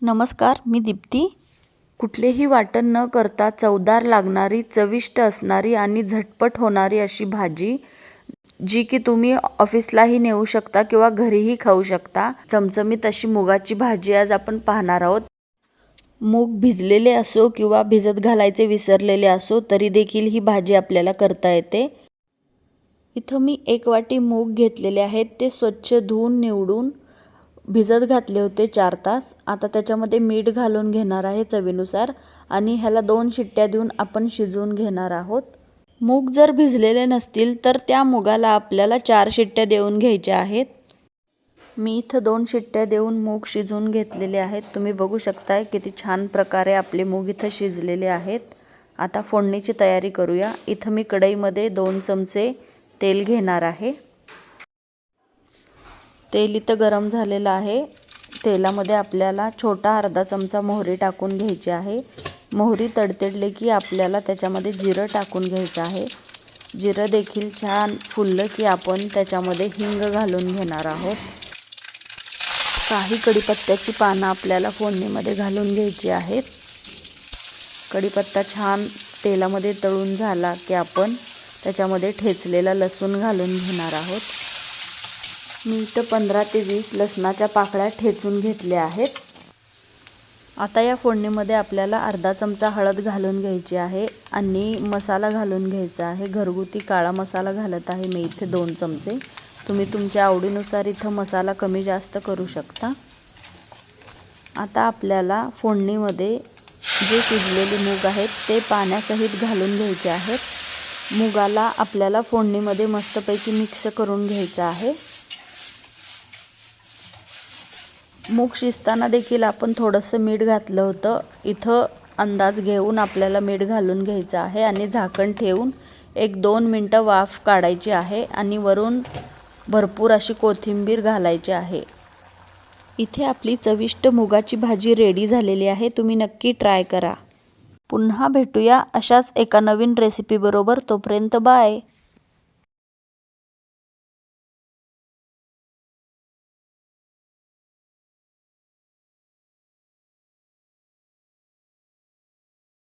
नमस्कार, मी दीप्ती. कुठलेही वाटण न करता चवदार लागणारी, चविष्ट असणारी आणि झटपट होणारी अशी भाजी, जी की तुम्ही ऑफिसलाही नेऊ शकता किंवा घरीही खाऊ शकता. चमचमीत अशी मुगाची भाजी आज आपण पाहणार आहोत. मूग भिजलेले असो किंवा भिजत घालायचे विसरलेले असो तरी देखील ही भाजी आपल्याला करता येते. इथं मी 1 वाटी मूग घेतलेले आहेत. ते स्वच्छ धुवून निवडून भिजत घातले होते 4 तास. आता त्याच्यामध्ये मीठ घालून घेणार आहे चवीनुसार आणि ह्याला 2 शिट्ट्या देऊन आपण शिजवून घेणार आहोत. मूग जर भिजलेले नसतील तर त्या मुगाला आपल्याला 4 शिट्ट्या देऊन घ्यायच्या आहेत. मी इथं 2 शिट्ट्या देऊन मूग शिजवून घेतलेले आहेत. तुम्ही बघू शकताय किती छान प्रकारे आपले मूग इथं शिजलेले आहेत. आता फोडणीची तयारी करूया. इथं मी कढईमध्ये 2 चमचे तेल घेणार आहे. तेल इथं गरम झालेलं आहे. तेलामध्ये आपल्याला छोटा अर्धा चमचा मोहरी टाकून घ्यायची आहे. मोहरी तडतडले की आपल्याला त्याच्यामध्ये जिरं टाकून घ्यायचं आहे. जिरं देखील छान फुललं की आपण त्याच्यामध्ये हिंग घालून घेणार आहोत. काही कढीपत्त्याची पानं आपल्याला फोडणीमध्ये घालून घ्यायची आहेत. कढीपत्ता छान तेलामध्ये तळून झाला की आपण त्याच्यामध्ये ठेचलेला लसूण घालून घेणार आहोत. मी इथं 15 ते 20 लसणाच्या पाकळ्या ठेचून घेतल्या आहेत. आता या फोडणीमध्ये आपल्याला अर्धा चमचा हळद घालून घ्यायची आहे आणि मसाला घालून घ्यायचा आहे. घरगुती काळा मसाला घालत आहे मी इथे 2 चमचे. तुम्ही तुमच्या आवडीनुसार इथं मसाला कमी जास्त करू शकता. आता आपल्याला फोडणीमध्ये जे शिजलेले मूग आहेत ते पाण्यासहित घालून घ्यायचे आहेत. मुगाला आपल्याला फोडणीमध्ये मस्तपैकी मिक्स करून घ्यायचं आहे. मूग शिजताना देखील आपण थोडंसं मीठ घातलं होतं. इथं अंदाज घेऊन आपल्याला मीठ घालून घ्यायचं आहे आणि झाकण ठेवून 1-2 मिनटं वाफ काढायची आहे आणि वरून भरपूर अशी कोथिंबीर घालायची आहे. इथे आपली चविष्ट मुगाची भाजी रेडी झालेली आहे. तुम्ही नक्की ट्राय करा. पुन्हा भेटूया अशाच एका नवीन रेसिपीबरोबर. तोपर्यंत बाय.